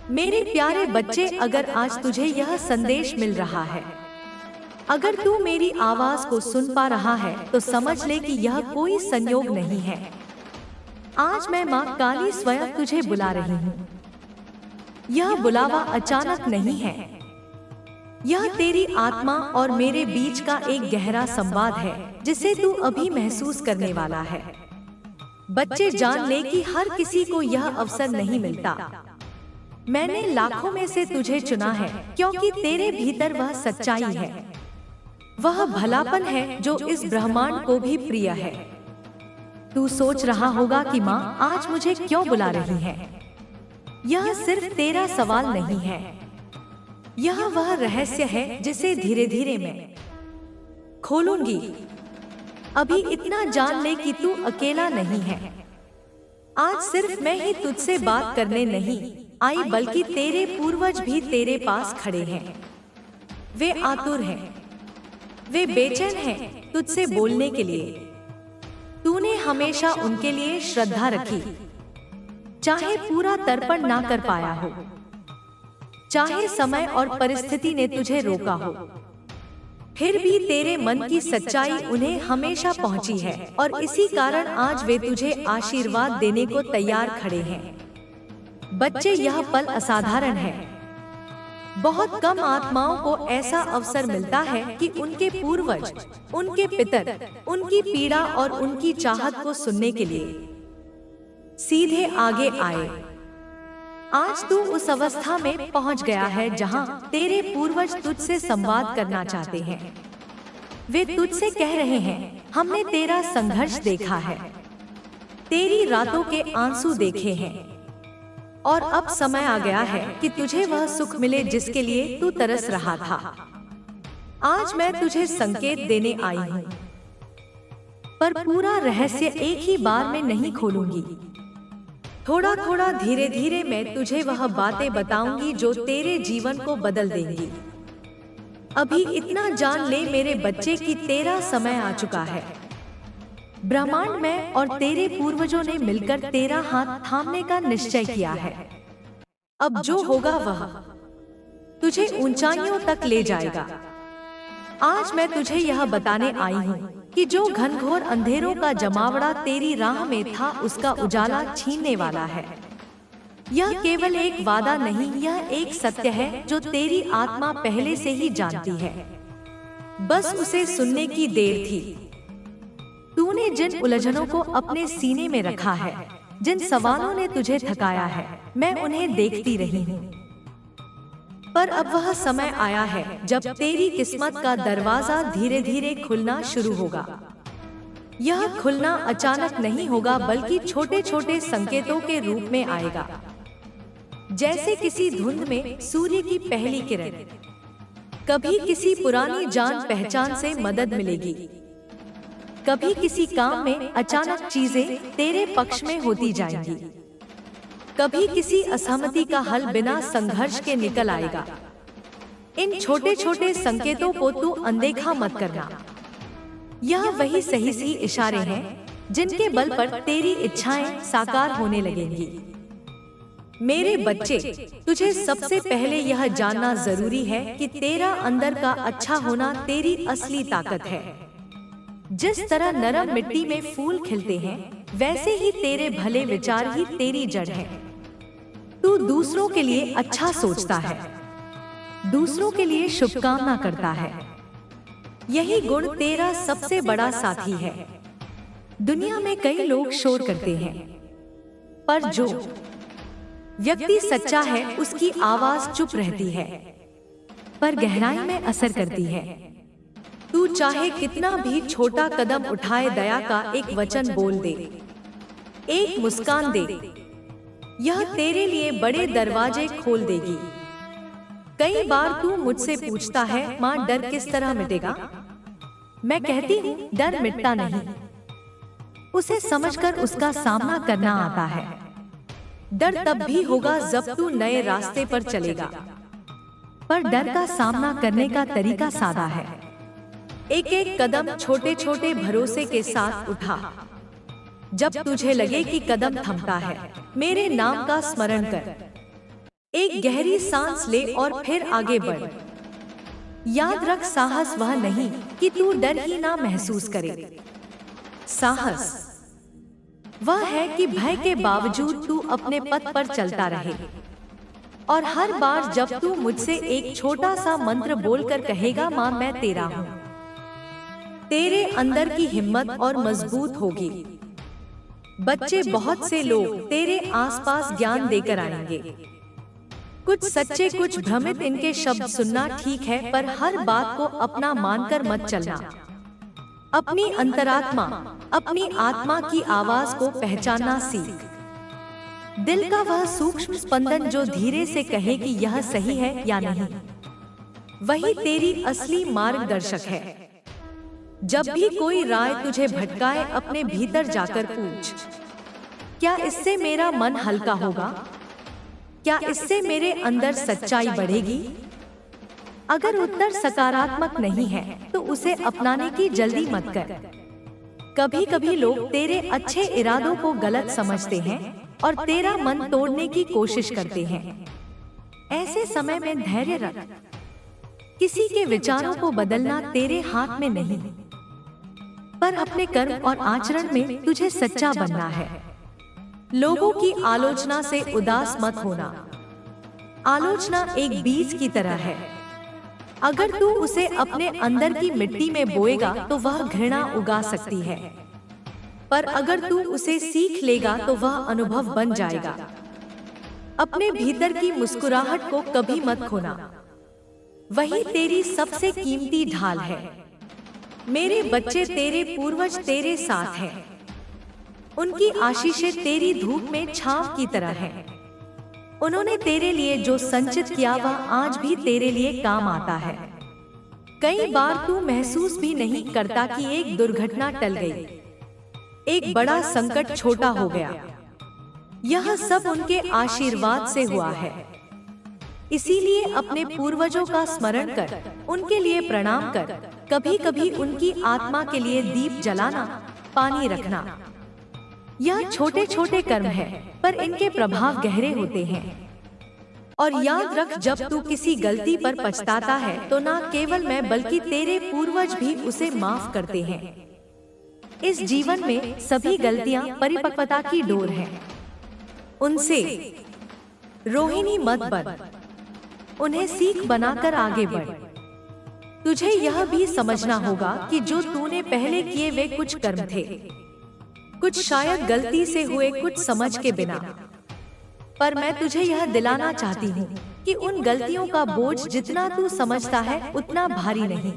मेरे प्यारे बच्चे, अगर आज तुझे यह संदेश मिल रहा है, अगर तू मेरी आवाज को सुन पा रहा है, तो समझ ले कि यह कोई संयोग नहीं है। आज मैं माँ काली स्वयं तुझे बुला रही हूँ। यह बुलावा अचानक नहीं है। यह तेरी आत्मा और मेरे बीच का एक गहरा संवाद है, जिसे तू अभी महसूस करने वाला है। बच्चे, जान ले कि हर किसी को यह अवसर नहीं मिलता। मैंने लाखों में से तुझे चुना है, क्योंकि तेरे भीतर वह सच्चाई है, वह भलापन है जो इस ब्रह्मांड को भी प्रिय है। तू सोच रहा होगा कि माँ आज मुझे क्यों बुला रही है। यह सिर्फ तेरा सवाल नहीं है, यह वह रहस्य है जिसे धीरे धीरे मैं खोलूंगी। अभी इतना जान ले कि तू अकेला नहीं है। आज सिर्फ मैं ही तुझसे बात करने नहीं आई, बल्कि तेरे पूर्वज भी तेरे पास खड़े हैं। वे आतुर हैं, वे बेचैन हैं तुझसे बोलने के लिए। तूने हमेशा उनके लिए श्रद्धा रखी, चाहे पूरा तर्पण ना कर पाया हो, चाहे समय और परिस्थिति ने तुझे रोका हो, फिर भी तेरे मन की सच्चाई उन्हें हमेशा पहुंची है, और इसी कारण आज वे तुझे आशीर्वाद देने को तैयार खड़े हैं। बच्चे, यह पल असाधारण है। बहुत कम आत्माओं को ऐसा अवसर मिलता है कि उनके पूर्वज, उनके पितर, उनकी पीड़ा और उनकी चाहत को सुनने के लिए सीधे आगे आए। आज तू उस अवस्था में पहुंच गया है जहां तेरे पूर्वज तुझसे संवाद करना चाहते हैं। वे तुझसे कह रहे हैं, हमने तेरा संघर्ष देखा है, तेरी रातों के आंसू देखे हैं, और अब समय आ गया है कि तुझे वह सुख मिले जिसके लिए तू तरस रहा था। आज मैं तुझे संकेत देने आई हूँ, पर पूरा रहस्य एक ही बार में नहीं खोलूंगी। थोड़ा थोड़ा धीरे धीरे मैं तुझे वह बातें बताऊंगी जो तेरे जीवन को बदल देंगी। अभी इतना जान ले मेरे बच्चे कि तेरा समय आ चुका है। ब्रह्मांड में और तेरे पूर्वजों ने मिलकर तेरा हाथ थामने का निश्चय किया है। अब जो होगा वह तुझे ऊंचाइयों तक ले जाएगा। आज मैं तुझे यह बताने आई हूँ कि जो घनघोर अंधेरों का जमावड़ा तेरी राह में था, उसका उजाला छीनने वाला है। यह केवल एक वादा नहीं, यह एक सत्य है जो तेरी आत्मा पहले से ही जानती है। बस उसे सुनने की देर थी। तूने जिन उलझनों को अपने सीने में रखा है, जिन सवालों ने तुझे थकाया है, मैं उन्हें देखती रही हूँ। पर अब वह समय आया है जब तेरी किस्मत का दरवाजा धीरे धीरे खुलना शुरू होगा। यह खुलना अचानक नहीं होगा, बल्कि छोटे छोटे संकेतों के रूप में आएगा, जैसे किसी धुंध में सूर्य की पहली किरण। कभी किसी पुरानी जान पहचान से मदद मिलेगी, कभी किसी काम में अचानक चीजें तेरे पक्ष में होती जाएंगी, कभी किसी असहमति का हल बिना संघर्ष के निकल आएगा। इन छोटे छोटे संकेतों को तू अनदेखा मत करना। यह वही सही सी इशारे हैं जिनके बल पर तेरी इच्छाएं साकार होने लगेंगी। मेरे बच्चे, तुझे सबसे पहले यह जानना जरूरी है कि तेरा अंदर का अच्छा होना तेरी असली ताकत है। जिस तरह नरम मिट्टी में फूल खिलते हैं, वैसे ही तेरे भले विचार ही तेरी जड़ है। तू दूसरों के लिए अच्छा सोचता है, दूसरों के लिए शुभकामना करता है। यही गुण तेरा सबसे बड़ा साथी है। दुनिया में कई लोग शोर करते हैं, पर जो व्यक्ति सच्चा है उसकी आवाज चुप रहती है, पर गहराई में असर करती है। तू चाहे कितना भी छोटा कदम उठाए, दया का एक वचन बोल दे, एक मुस्कान दे, यह तेरे लिए बड़े दरवाजे खोल देगी। कई बार तू मुझसे पूछता है, माँ डर किस तरह मिटेगा? मैं कहती हूँ, डर मिटता नहीं, उसे समझकर उसका सामना करना आता है। डर तब भी होगा जब तू नए रास्ते पर चलेगा, पर डर का सामना करने का तरीका सादा है। एक एक कदम छोटे छोटे भरोसे के साथ उठा। जब तुझे लगे कि कदम थमता है, मेरे नाम का स्मरण कर। एक गहरी सांस ले और फिर आगे बढ़। याद रख, साहस वह नहीं कि तू डर ही ना महसूस करे। साहस वह है कि भय के बावजूद तू अपने पथ पर चलता रहे। और हर बार जब तू मुझसे एक छोटा सा मंत्र बोलकर कहेगा, माँ मैं तेरा हूँ, तेरे अंदर की हिम्मत और मजबूत होगी। बच्चे, बहुत से लोग तेरे आसपास ज्ञान देकर आएंगे, कुछ सच्चे कुछ भ्रमित। इनके शब्द सुनना ठीक है, पर हर बात को अपना मानकर मत चलना। अपनी अंतरात्मा, अपनी आत्मा की आवाज को पहचानना सीख। दिल का वह सूक्ष्म स्पंदन जो धीरे से कहे कि यह सही है या नहीं, वही तेरी असली मार्गदर्शक है। जब भी कोई राय तुझे भटकाए, अपने भीतर जाकर पूछ, क्या इससे मेरा मन हल्का होगा? क्या इससे मेरे अंदर सच्चाई बढ़ेगी? अगर उत्तर सकारात्मक नहीं है तो उसे अपनाने की जल्दी मत कर। कभी कभी लोग तेरे अच्छे इरादों को गलत समझते हैं और तेरा मन तोड़ने की कोशिश करते हैं। ऐसे समय में धैर्य रख। किसी के विचारों को बदलना तेरे हाथ में नहीं, पर अपने कर्म और आचरण में तुझे सच्चा बनना है। लोगों की आलोचना से उदास मत होना। आलोचना एक बीज की तरह है। अगर तू उसे अपने अंदर की मिट्टी में बोएगा तो वह घृणा उगा सकती है, पर अगर तू उसे सीख लेगा तो वह अनुभव बन जाएगा। अपने भीतर की मुस्कुराहट को कभी मत खोना, वही तेरी सबसे कीमती ढाल है। मेरे बच्चे, तेरे पूर्वज तेरे साथ हैं। उनकी आशीषें तेरी धूप में छांव की तरह हैं। उन्होंने तेरे लिए जो संचित किया वह आज भी तेरे लिए काम आता है। कई बार तू महसूस भी नहीं करता कि एक दुर्घटना टल गई, एक बड़ा संकट छोटा हो गया। यह सब उनके आशीर्वाद से हुआ है। इसीलिए अपने पूर्वजों का स्मरण कर, उनके लिए प्रणाम कर। कभी कभी उनकी आत्मा के लिए दीप जलाना, पानी रखना। यह छोटे छोटे कर्म है, पर इनके प्रभाव गहरे होते हैं। और याद रख, जब तू किसी गलती पर पछताता है तो ना केवल मैं बल्कि तेरे पूर्वज भी उसे माफ करते हैं। इस जीवन में सभी गलतियां परिपक्वता की डोर हैं। उनसे रोहिणी मत बन, उन्हें सीख बनाकर आगे बढ़। तुझे यह भी समझना होगा कि जो तूने पहले किए वे कुछ कर्म थे, कुछ शायद गलती से हुए, कुछ समझ के बिना। पर मैं तुझे यह दिलाना चाहती हूँ कि उन गलतियों का बोझ जितना तू समझता है उतना भारी नहीं।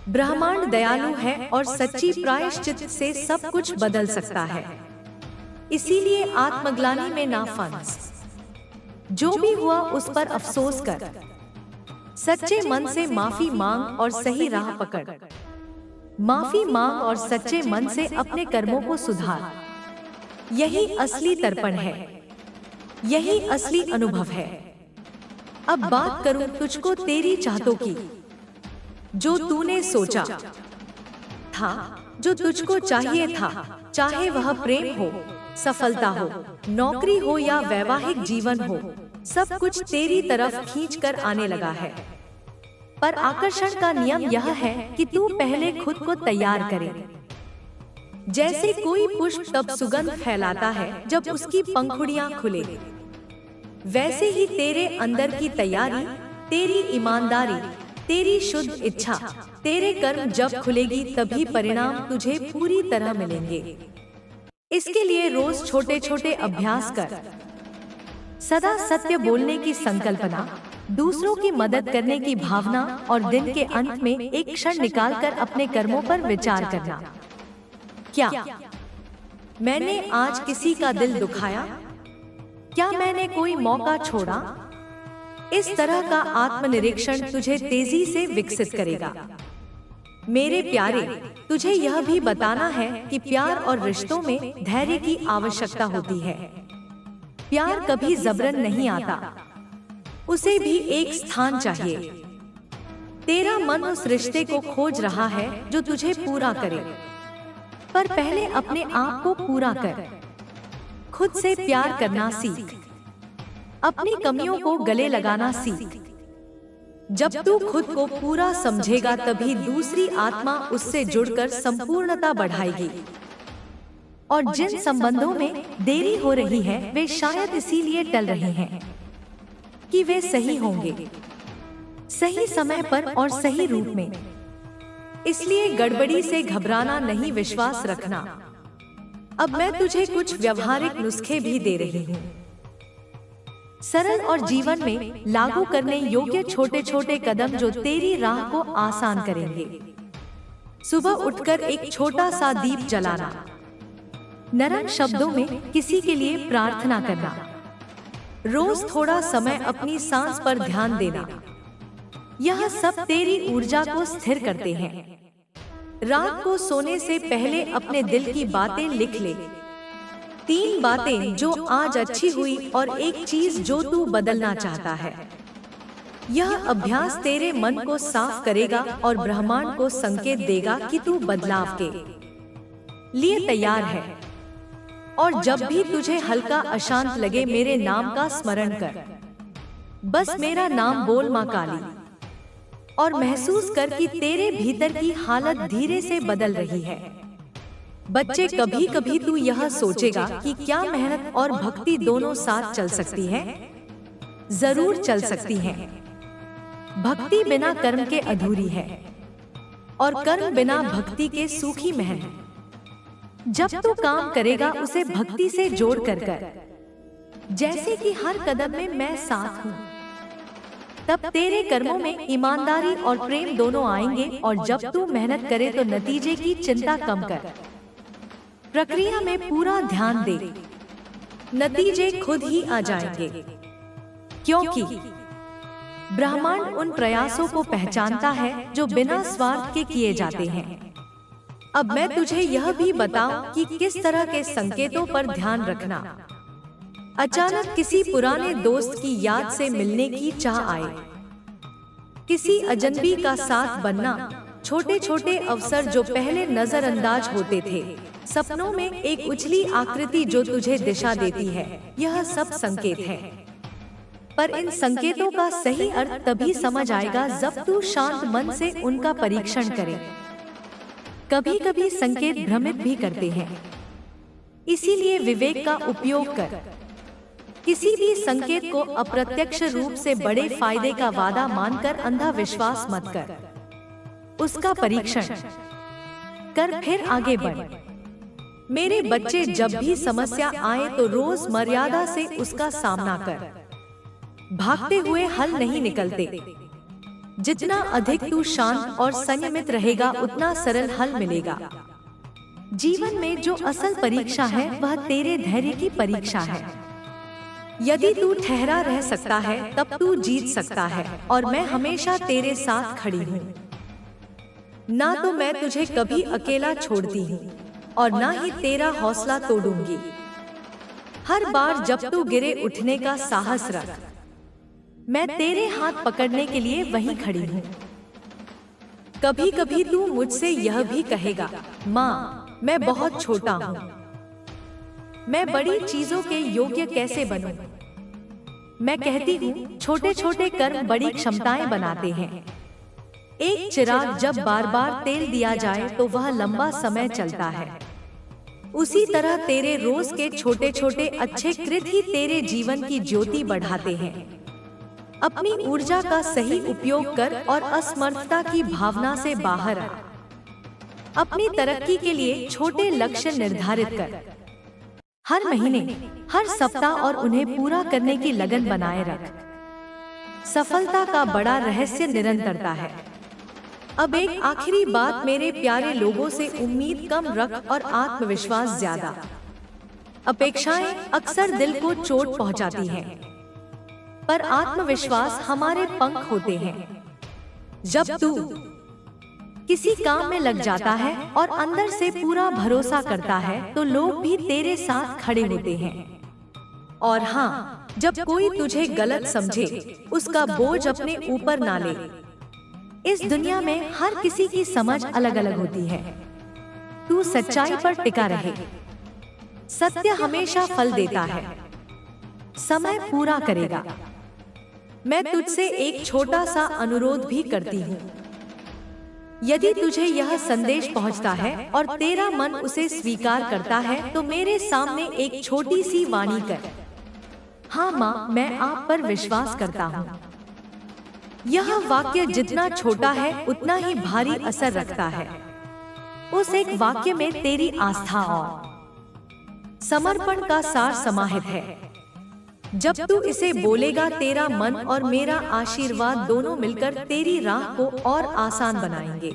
ब्रह्मांड दयालु है और सच्ची प्रायश्चित से सब कुछ बदल सकता है। इसीलिए आत्मग्लानि में ना फंस। जो भी हुआ उस पर अफसोस कर। सच्चे मन से माफी मांग और सही राह पकड़। माफी मांग और सच्चे मन से अपने कर्मों को सुधार। यही असली तर्पण है, यही असली अनुभव है। अब बात करूं तुझको तेरी चाहतों की। जो तूने सोचा था, जो तुझको चाहिए था, चाहे वह प्रेम हो, सफलता हो, नौकरी हो या वैवाहिक जीवन हो, सब कुछ तेरी तरफ खींचकर आने लगा है। पर आकर्षण का नियम यह है कि तू पहले खुद को तैयार करे। जैसे कोई पुष्प तब सुगंध फैलाता है जब उसकी पंखुड़ियां खुले, वैसे ही तेरे अंदर की तैयारी, तेरी ईमानदारी, तेरी शुद्ध इच्छा, तेरे कर्म जब खुलेगी तभी परिणाम तुझे पूरी तरह मिलेंगे। इसके लिए रोज छोटे छोटे अभ्यास कर। सदा सत्य बोलने की संकल्पना, दूसरों की मदद करने की भावना और दिन के अंत में एक क्षण निकालकर अपने कर्मों पर विचार करना। क्या मैंने आज किसी का दिल दुखाया? क्या मैंने कोई मौका छोड़ा? इस तरह का आत्मनिरीक्षण तुझे तेजी से विकसित करेगा। मेरे प्यारे, तुझे यह भी बताना है कि प्यार और रिश्तों में धैर्य की आवश्यकता होती है। प्यार कभी जबरन नहीं आता, उसे भी एक स्थान चाहिए। तेरा मन उस रिश्ते को खोज रहा है जो तुझे पूरा करे, पर पहले अपने आप को पूरा कर। खुद से प्यार करना सीख। अपनी कमियों को गले लगाना सीख। जब तू खुद को पूरा समझेगा तभी दूसरी आत्मा उससे जुड़कर संपूर्णता बढ़ाएगी। और जिन संबंधों में देरी हो रही है वे शायद इसीलिए टल रहे हैं कि वे सही होंगे, सही समय पर और सही रूप में। इसलिए गड़बड़ी से घबराना नहीं, विश्वास रखना। अब मैं तुझे कुछ व्यवहारिक नुस्खे भी दे रही हूँ, सरल और जीवन में लागू करने योग्य छोटे छोटे कदम जो तेरी राह को आसान करेंगे। सुबह उठकर एक छोटा सा दीप जलाना, नरम शब्दों में किसी के लिए प्रार्थना करना, रोज थोड़ा समय अपनी सांस पर ध्यान देना, यह सब तेरी ऊर्जा को स्थिर करते हैं। रात को सोने से पहले अपने दिल की बातें लिख ले, 3 बातें जो आज अच्छी हुई और एक चीज जो तू बदलना चाहता है। यह अभ्यास तेरे मन को साफ करेगा और ब्रह्मांड को संकेत देगा कि तू बदलाव के लिए तैयार है। और जब भी तुझे हल्का अशांत लगे मेरे नाम का स्मरण कर, बस मेरा नाम बोल मां काली, और महसूस कर कि तेरे भीतर की हालत धीरे से बदल रही है। बच्चे, कभी कभी तू यह सोचेगा कि क्या मेहनत और भक्ति दोनों साथ चल सकती है? जरूर चल सकती है। भक्ति बिना कर्म के अधूरी है और कर्म बिना भक्ति के सूखी महल है। जब तू काम करेगा उसे भक्ति से जोड़ कर कर, जैसे कि हर कदम में मैं साथ हूँ, तब तेरे कर्मों में ईमानदारी और प्रेम दोनों आएंगे। और जब तू मेहनत करे तो नतीजे की चिंता कम कर, प्रक्रिया में पूरा ध्यान दे, नतीजे खुद ही आ जाएंगे। क्योंकि ब्रह्मांड उन प्रयासों को पहचानता है जो बिना स्वार्थ के किए जाते हैं। अब मैं तुझे यह भी बताऊं कि किस तरह के संकेतों पर ध्यान रखना। अचानक किसी पुराने दोस्त की याद से मिलने की चाह आए, किसी अजनबी का साथ बनना, छोटे छोटे अवसर जो पहले नजरअंदाज होते थे, सपनों में एक उछली आकृति जो तुझे दिशा देती है, यह सब संकेत है। पर इन संकेतों का सही अर्थ तभी समझ आएगा जब तू शांत मन से उनका परीक्षण करे। कभी कभी संकेत भ्रमित भी करते हैं, इसीलिए विवेक का उपयोग कर। किसी भी संकेत को अप्रत्यक्ष रूप से बड़े फायदे का वादा मानकर अंधा विश्वास मत कर, उसका परीक्षण कर फिर आगे बढ़। मेरे बच्चे, जब भी समस्या आए तो रोज मर्यादा से उसका सामना कर। भागते हुए हल नहीं निकलते। जितना अधिक तू शांत और संयमित रहेगा उतना सरल हल मिलेगा। जीवन में जो असल परीक्षा है वह तेरे धैर्य की परीक्षा है। यदि तू ठहरा रह सकता है तब तू जीत सकता है, और मैं हमेशा तेरे साथ खड़ी हूँ। ना तो मैं तुझे कभी अकेला छोड़ती हूँ और ना ही तेरा हौसला तोड़ूंगी। हर बार जब तू गिरे उठने का साहस रख, मैं तेरे हाथ पकड़ने के लिए वहीं खड़ी हूँ। कभी कभी तू मुझसे यह भी कहेगा, माँ मैं बहुत छोटा हूँ, मैं बड़ी चीजों के योग्य कैसे बनूं? मैं कहती हूँ छोटे छोटे कर्म बड़ी क्षमताएं बनाते हैं। एक चिराग जब बार बार तेल दिया जाए तो वह लंबा समय चलता है। उसी तरह तेरे रोज के छोटे छोटे अच्छे कृत्य ही तेरे जीवन की ज्योति बढ़ाते हैं। अपनी ऊर्जा का सही उपयोग कर और असमर्थता की भावना से बाहर आ। अपनी तरक्की के लिए छोटे लक्ष्य निर्धारित कर, हर महीने, हर सप्ताह, और उन्हें पूरा करने की लगन बनाए रख। सफलता का बड़ा रहस्य निरंतरता है। अब एक आखिरी बात, मेरे प्यारे लोगों से उम्मीद कम रख और आत्मविश्वास ज्यादा। अपेक्षाएं अक्सर दिल को चोट पहुंचाती हैं, पर आत्मविश्वास हमारे पंख होते हैं। जब तू किसी काम में लग जाता है और अंदर से पूरा भरोसा करता है तो लोग भी तेरे साथ खड़े होते हैं। और हाँ, जब कोई तुझे गलत समझे उसका बोझ अपने ऊपर ना ले। इस दुनिया में हर किसी की समझ अलग अलग होती है। तू सच्चाई पर टिका रहे, सत्य हमेशा फल देता है। समय पूरा करेगा। मैं तुझसे एक छोटा सा अनुरोध भी करती हूँ। यदि तुझे यह संदेश पहुँचता है और तेरा मन उसे स्वीकार करता है तो मेरे सामने एक छोटी सी वाणी कर। हाँ माँ, मैं आप पर विश्वास करता हूँ। यह वाक्य जितना छोटा है उतना ही भारी असर रखता है। उस एक वाक्य में तेरी आस्था और समर्पण का सार समाहित है। जब तू इसे बोलेगा तेरा मन और मेरा आशीर्वाद दोनों मिलकर तेरी राह को और आसान बनाएंगे।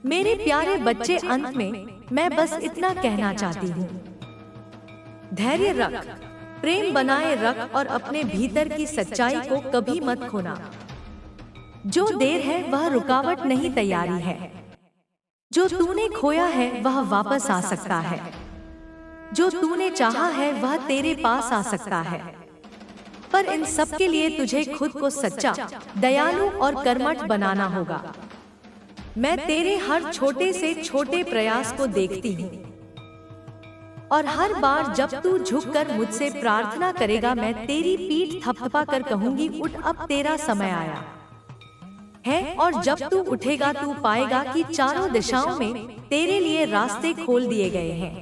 मेरे प्यारे बच्चे, अंत में मैं बस इतना कहना चाहती हूँ, धैर्य रख, प्रेम बनाए रख और अपने भीतर की सच्चाई को कभी मत खोना। जो देर है वह रुकावट नहीं, तैयारी है। जो तूने खोया है वह वापस आ सकता है। जो तूने चाहा है वह तेरे पास आ सकता है। पर इन सब के लिए तुझे खुद को सच्चा, दयालु और कर्मठ बनाना होगा। मैं तेरे हर छोटे से छोटे प्रयास को देखती हूँ और हर बार जब तू झुककर मुझसे प्रार्थना करेगा मैं तेरी पीठ थपथपा कर कहूंगी, उठ, अब तेरा समय आया है। और जब तू उठेगा तू पाएगा कि चारों दिशाओं में तेरे लिए रास्ते खोल दिए गए हैं।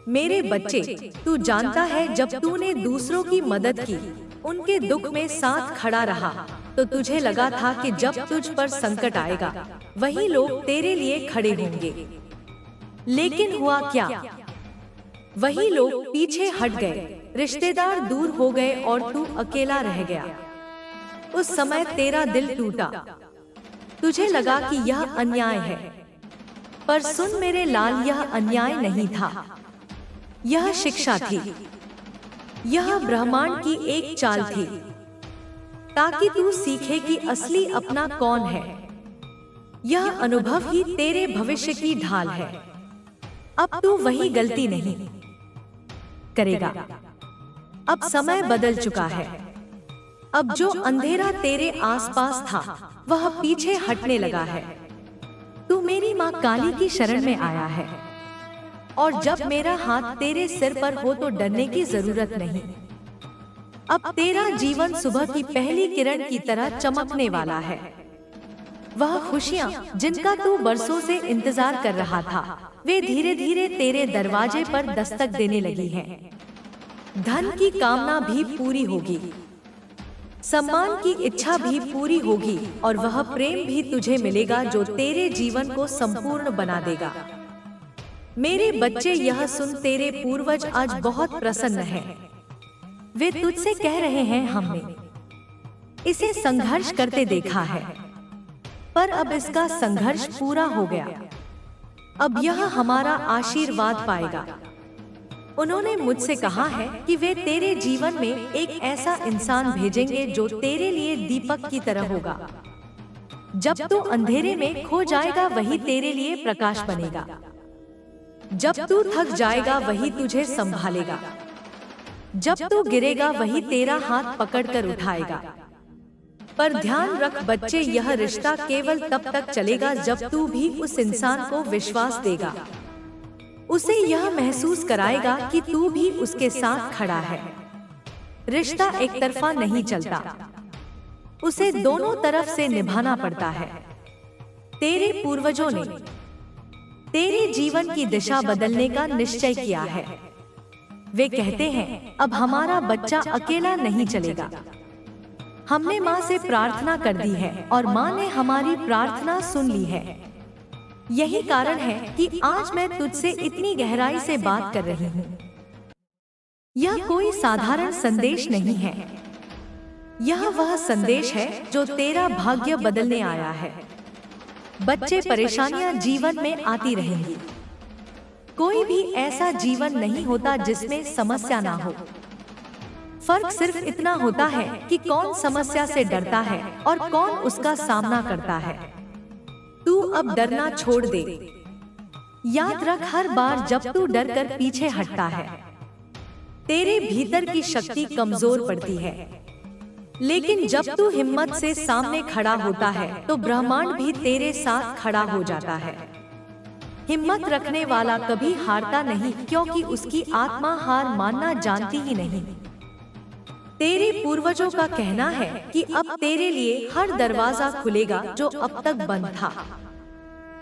मेरे बच्चे, तू जानता है जब तूने दूसरों की मदद की, उनके दुख में साथ खड़ा रहा, तो तुझे लगा था कि जब तुझ पर संकट आएगा वही लोग तेरे लिए खड़े होंगे। लेकिन हुआ क्या? वही लोग पीछे हट गए, रिश्तेदार दूर हो गए और तू अकेला रह गया। उस समय तेरा दिल टूटा। तुझे लगा कि यह अन्याय है, पर सुन मेरे लाल, यह अन्याय नहीं था, यह शिक्षा थी। यह ब्रह्मांड की एक चाल थी ताकि तू सीखे कि असली अपना कौन है। यह अनुभव ही तेरे भविष्य की ढाल है। अब तू वही गलती नहीं करेगा। अब समय बदल चुका है। अब जो अंधेरा तेरे आसपास था वह पीछे हटने लगा है। तू मेरी माँ काली की शरण में आया है और जब मेरा हाथ तेरे सिर पर हो तो डरने की जरूरत नहीं। अब तेरा जीवन सुबह की पहली किरण की तरह चमकने वाला है। वह खुशियाँ जिनका तू बरसों से इंतजार कर रहा था, वे धीरे धीरे तेरे दरवाजे पर दस्तक देने लगी हैं। धन की कामना भी पूरी होगी, सम्मान की इच्छा भी पूरी होगी और वह प्रेम भी तुझे मिलेगा जो तेरे जीवन को संपूर्ण बना देगा। मेरे बच्चे, यह सुन, तेरे पूर्वज आज बहुत प्रसन्न हैं। वे तुझसे कह रहे हैं, हमने इसे संघर्ष करते देखा है, पर अब इसका संघर्ष पूरा हो गया। अब यह हमारा आशीर्वाद पाएगा। उन्होंने मुझसे कहा है कि वे तेरे जीवन में एक ऐसा इंसान भेजेंगे जो तेरे लिए दीपक की तरह होगा। जब तू अंधेरे में खो जाएगा वही तेरे लिए प्रकाश बनेगा। जब तू थक जाएगा वही तुझे संभालेगा। जब तू गिरेगा वही तेरा हाथ पकड़कर उठाएगा। पर ध्यान रख बच्चे, यह रिश्ता केवल तब तक चलेगा जब तू भी उस इंसान को विश्वास देगा, उसे यह महसूस कराएगा कि तू भी उसके साथ खड़ा है। रिश्ता एक तरफा नहीं चलता, उसे दोनों तरफ से निभाना पड़ता है। तेरे पूर्वजों ने तेरे जीवन की दिशा बदलने का निश्चय किया है। वे कहते हैं, अब हमारा बच्चा अकेला नहीं चलेगा। हमने माँ से प्रार्थना कर दी है और माँ ने हमारी प्रार्थना सुन ली है। यही कारण है कि आज मैं तुझसे इतनी गहराई से बात कर रही हूँ। यह कोई साधारण संदेश नहीं है, यह वह संदेश है जो तेरा भाग्य बदलने आया है। बच्चे, परेशानियां जीवन में आती रहेंगी। कोई भी ऐसा जीवन नहीं होता जिसमें समस्या ना हो। फर्क सिर्फ इतना होता है कि कौन समस्या से डरता है और कौन उसका सामना करता है। तू अब डरना छोड़ दे। याद रख, हर बार जब तू डर कर पीछे हटता है तेरे भीतर की शक्ति कमजोर पड़ती है। लेकिन जब तू हिम्मत से सामने खड़ा होता है तो ब्रह्मांड भी तेरे साथ खड़ा हो जाता है। हिम्मत रखने वाला कभी हारता नहीं, क्योंकि उसकी आत्मा हार मानना जानती ही नहीं। तेरे पूर्वजों का कहना है कि अब तेरे लिए हर दरवाजा खुलेगा जो अब तक बंद था।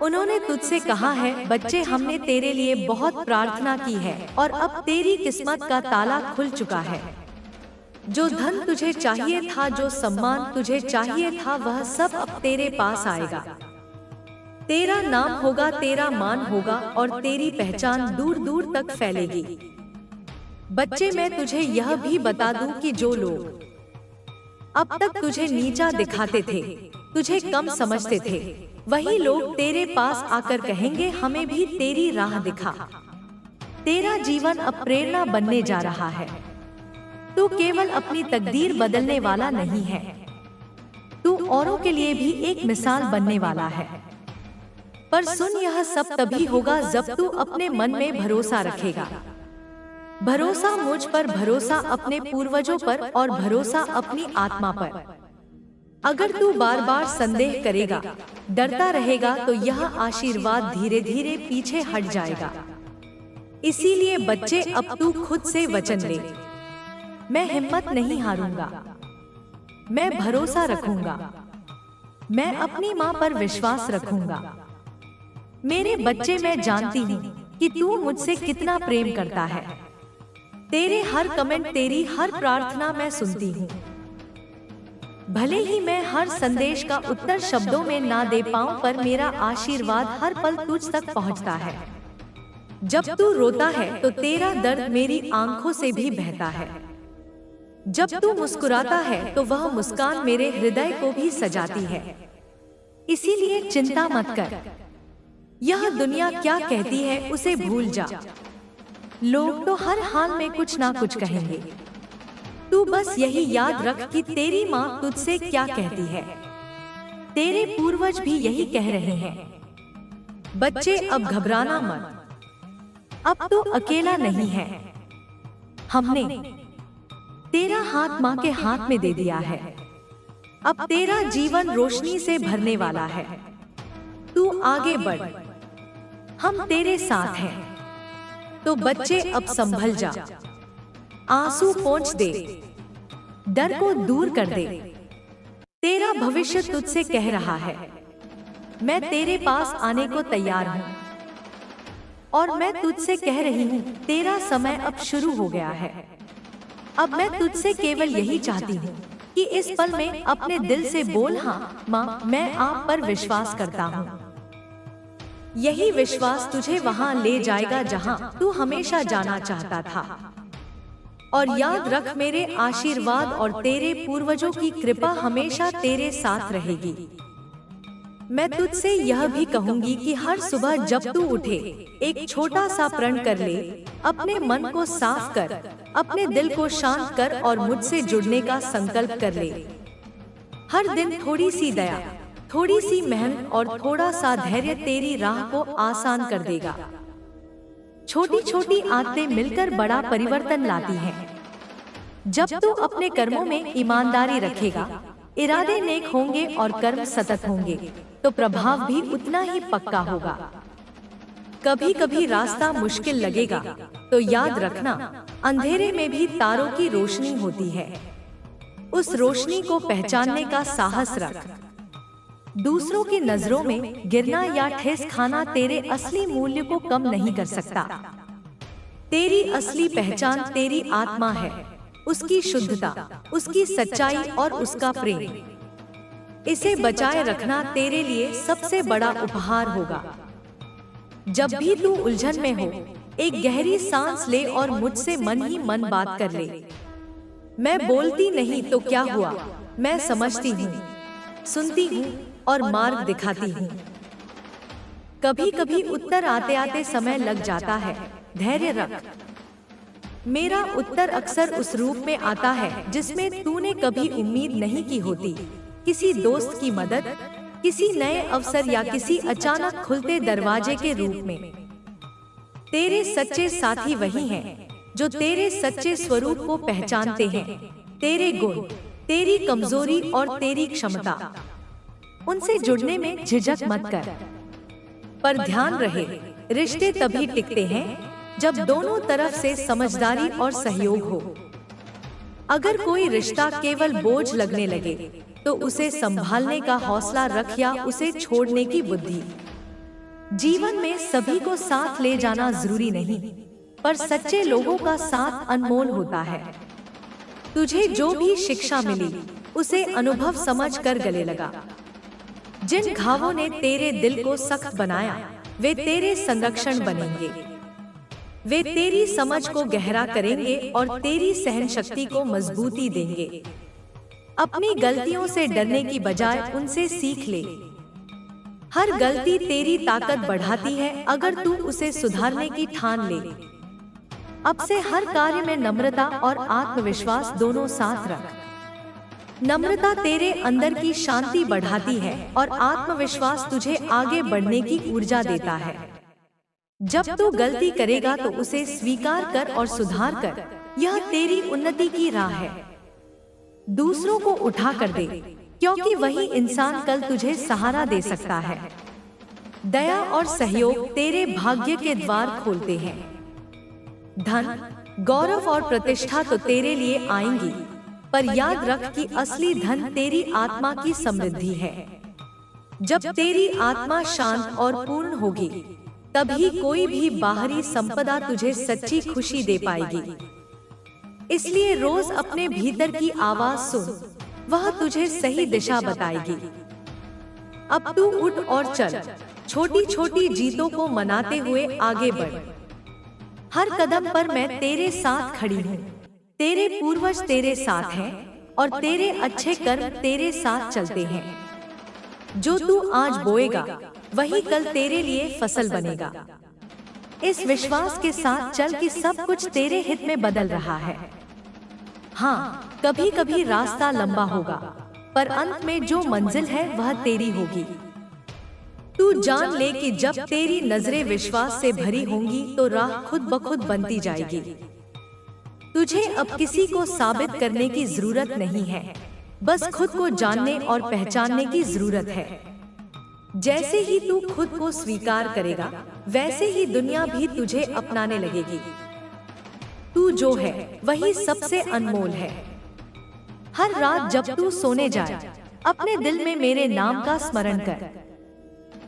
उन्होंने तुझसे कहा है, बच्चे, हमने तेरे लिए बहुत प्रार्थना की है और अब तेरी किस्मत का ताला खुल चुका है। जो धन तुझे चाहिए था, जो सम्मान तुझे चाहिए था, वह सब अब तेरे पास आएगा। तेरा नाम होगा, तेरा मान होगा और तेरी पहचान दूर दूर तक फैलेगी। बच्चे, मैं तुझे यह भी बता दूं कि जो लोग अब तक तुझे नीचा दिखाते थे, तुझे कम समझते थे, वही लोग तेरे पास आकर कहेंगे, हमें भी तेरी राह दिखा। तेरा जीवन अब प्रेरणा बनने जा रहा है। तू केवल अपनी तकदीर बदलने वाला नहीं है, तू औरों के लिए भी एक मिसाल बनने वाला है। पर सुन, यह सब तभी होगा जब तू अपने मन में भरोसा रखेगा। भरोसा मुझ पर, भरोसा अपने पूर्वजों पर और भरोसा अपनी आत्मा पर। अगर तू बार बार संदेह करेगा, डरता रहेगा, तो यह आशीर्वाद धीरे धीरे पीछे हट जाएगा। इसीलिए बच्चे, अब तू खुद से वचन ले, मैं हिम्मत नहीं हारूंगा, मैं भरोसा रखूंगा, मैं अपनी माँ पर विश्वास रखूंगा। मेरे बच्चे, मैं जानती हूँ कि तू मुझसे कितना प्रेम करता है। तेरे हर कमेंट, तेरी हर प्रार्थना मैं सुनती हूँ। भले ही मैं हर संदेश का उत्तर शब्दों में ना दे पाऊं, पर मेरा आशीर्वाद हर पल तुझ तक पहुँचता है। जब तू रोता है तो तेरा दर्द मेरी आंखों से भी बहता है। जब तू मुस्कुराता है तो वह मुस्कान मेरे हृदय को भी सजाती है। इसीलिए चिंता मत कर, यह दुनिया क्या कहती है उसे भूल जा। लोग तो हर हाल में कुछ ना कुछ कहेंगे, तू बस यही याद रख कि तेरी माँ तुझसे क्या कहती है। तेरे पूर्वज भी यही कह रहे हैं। बच्चे, अब घबराना मत, अब तो अकेला नहीं है। हमने तेरा हाथ माँ के हाथ में दे दिया है। अब तेरा जीवन रोशनी से भरने वाला है। तू आगे बढ़, हम तेरे साथ हैं। तो बच्चे, अब संभल जा, आंसू पोंछ दे, डर को दूर कर दे। तेरा भविष्य तुझसे कह रहा है, मैं तेरे पास आने को तैयार हूँ। और मैं तुझसे कह रही हूँ, तेरा समय अब शुरू हो गया है। अब मैं तुझसे केवल यही चाहती हूँ कि इस पल में अपने दिल से बोल, हाँ माँ, मैं आप पर विश्वास करता हूँ। यही विश्वास तुझे वहाँ ले जाएगा जहाँ तू हमेशा जाना चाहता था। और याद रख, मेरे आशीर्वाद और तेरे पूर्वजों की कृपा हमेशा तेरे साथ रहेगी। मैं तुझसे यह भी कहूंगी कि हर सुबह जब तू उठे, एक छोटा सा प्रण कर ले, अपने मन को साफ कर, अपने दिल को शांत कर और मुझसे जुड़ने का संकल्प कर ले। हर दिन थोड़ी सी दया, थोड़ी सी मेहनत और थोड़ा सा धैर्य तेरी राह को आसान कर देगा। छोटी छोटी आदतें मिलकर बड़ा परिवर्तन लाती हैं। जब तू अपने कर्मों में ईमानदारी रखेगा, इरादे नेक होंगे और कर्म सतत होंगे, तो प्रभाव भी उतना ही पक्का होगा। कभी कभी रास्ता मुश्किल लगेगा, तो याद रखना, अंधेरे में भी तारों की रोशनी होती है। उस रोशनी को पहचानने का साहस रख। दूसरों की नजरों में गिरना या ठेस खाना तेरे असली मूल्य को कम नहीं कर सकता। तेरी असली पहचान तेरी आत्मा है, उसकी शुद्धता, उसकी सच्चाई और उसका प्रेम। इसे बचाए रखना तेरे लिए सबसे बड़ा उपहार होगा। जब भी तू उलझन में हो, एक गहरी सांस ले और मुझसे मन ही मन बात कर ले। मैं बोलती नहीं तो क्या हुआ, मैं समझती हूँ, सुनती हूँ और मार्ग दिखाती हूँ। कभी कभी उत्तर आते आते समय लग जाता है, धैर्य रख। मेरा उत्तर अक्सर उस रूप में आता है जिसमें तूने कभी उम्मीद नहीं की होती। किसी दोस्त की मदद, किसी नए अवसर या किसी अचानक खुलते दरवाजे के रूप में। तेरे सच्चे साथी वही हैं जो तेरे सच्चे स्वरूप को पहचानते हैं, तेरे गुण, तेरी कमजोरी और तेरी क्षमता। उनसे जुड़ने में झिझक मत कर। पर ध्यान रहे, रिश्ते तभी टिकते हैं जब दोनों तरफ से समझदारी और सहयोग हो। अगर कोई रिश्ता केवल बोझ लगने लगे तो उसे संभालने का हौसला रख या उसे छोड़ने की बुद्धि। जीवन में सभी को साथ ले जाना जरूरी नहीं, पर सच्चे लोगों का साथ अनमोल होता है। तुझे जो भी शिक्षा मिली उसे अनुभव समझ कर गले लगा। जिन घावों ने तेरे दिल को सख्त बनाया वे तेरे संरक्षण बनेंगे। वे तेरी समझ को गहरा करेंगे और तेरी सहन शक्ति को मजबूती देंगे। अपनी गलतियों से डरने की बजाय उनसे सीख ले। हर गलती तेरी ताकत बढ़ाती है अगर तू उसे सुधारने की ठान ले। अब से हर कार्य में नम्रता और आत्मविश्वास दोनों साथ रख। नम्रता तेरे अंदर की शांति बढ़ाती है और आत्मविश्वास तुझे आगे बढ़ने की ऊर्जा देता है। जब तू गलती करेगा तो उसे स्वीकार कर और सुधार कर, यह तेरी उन्नति की राह है। दूसरों को उठा कर दे, क्योंकि वही इंसान कल तुझे सहारा दे सकता है। दया और सहयोग तेरे भाग्य के द्वार खोलते हैं। धन, गौरव और प्रतिष्ठा तो तेरे लिए आएंगी, पर याद रख कि असली धन तेरी आत्मा की समृद्धि है। जब तेरी आत्मा शांत और पूर्ण होगी तभी कोई भी बाहरी संपदा तुझे सच्ची खुशी दे पाएगी। इसलिए रोज अपने भीतर की आवाज सुन, वह तुझे सही दिशा बताएगी। अब तू उठ और चल, छोटी छोटी जीतों को मनाते हुए आगे बढ़। हर कदम पर मैं तेरे साथ खड़ी हूँ। तेरे पूर्वज तेरे साथ हैं और तेरे अच्छे कर्म तेरे साथ चलते हैं। जो तू आज बोएगा वही कल तेरे लिए फसल बनेगा। इस विश्वास के साथ चल कि सब कुछ तेरे हित में बदल रहा है। हाँ, कभी कभी रास्ता लंबा होगा, पर अंत में जो मंजिल है वह तेरी होगी। तू जान ले कि जब तेरी नजरें विश्वास से भरी होंगी तो राह खुद ब खुद बनती जाएगी। तुझे अब किसी को साबित करने की जरूरत नहीं है, बस खुद को जानने और पहचानने की जरूरत है। जैसे ही तू खुद को स्वीकार करेगा, वैसे ही दुनिया भी तुझे अपनाने लगेगी। तू जो है वही सबसे अनमोल है। हर रात जब तू सोने जाए, अपने दिल में मेरे नाम का स्मरण कर।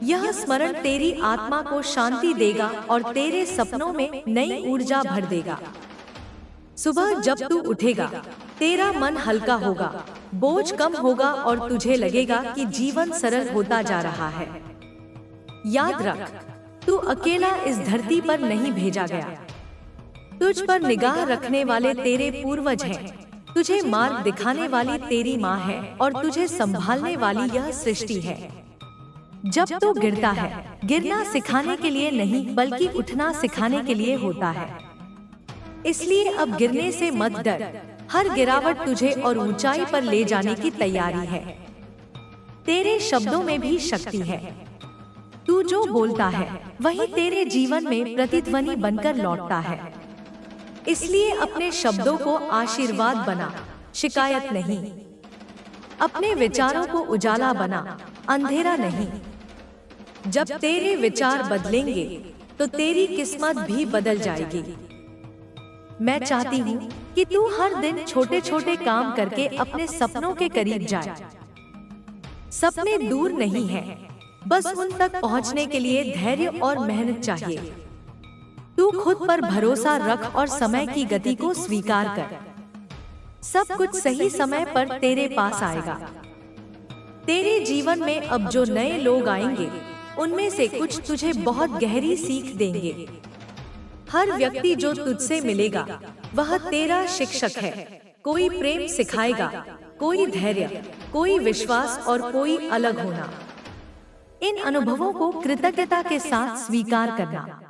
यह स्मरण तेरी आत्मा को शांति देगा और तेरे सपनों में नई ऊर्जा भर देगा। सुबह जब तू उठेगा, तेरा मन हल्का होगा, बोझ कम होगा और तुझे लगेगा कि जीवन सरल होता जा रहा है। याद रख, तू अकेला इस धरती पर नहीं भेजा गया। तुझ पर निगाह रखने वाले तेरे पूर्वज हैं, तुझे मार्ग दिखाने वाली तेरी माँ है और तुझे संभालने वाली यह सृष्टि है। जब तू गिरता है, गिरना सिखाने के लिए नहीं बल्कि उठना सिखाने के लिए होता है। इसलिए अब गिरने से मत डर, हर गिरावट तुझे और ऊंचाई पर ले जाने की तैयारी है। तेरे शब्दों में भी शक्ति है। तू जो बोलता है वही तेरे जीवन में प्रतिध्वनि बनकर लौटता है। इसलिए अपने शब्दों को आशीर्वाद बना, शिकायत नहीं। अपने विचारों को उजाला बना, अंधेरा नहीं। जब तेरे विचार बदलेंगे तो तेरी किस्मत भी बदल जाएगी। मैं चाहती हूँ कि तू हर दिन छोटे छोटे काम करके अपने सपनों के करीब जाए। सपने दूर नहीं हैं, बस उन तक पहुँचने के लिए धैर्य और मेहनत चाहिए। तू खुद पर भरोसा रख और समय की गति को स्वीकार कर। सब कुछ सही समय पर तेरे पास आएगा। तेरे जीवन में अब जो नए लोग आएंगे, उनमें से कुछ तुझे बहुत गहरी सीख देंगे। हर व्यक्ति जो तुझसे मिलेगा वह तेरा शिक्षक है। कोई प्रेम सिखाएगा, कोई धैर्य, कोई विश्वास और कोई अलग होना। इन अनुभवों को कृतज्ञता के साथ स्वीकार करना।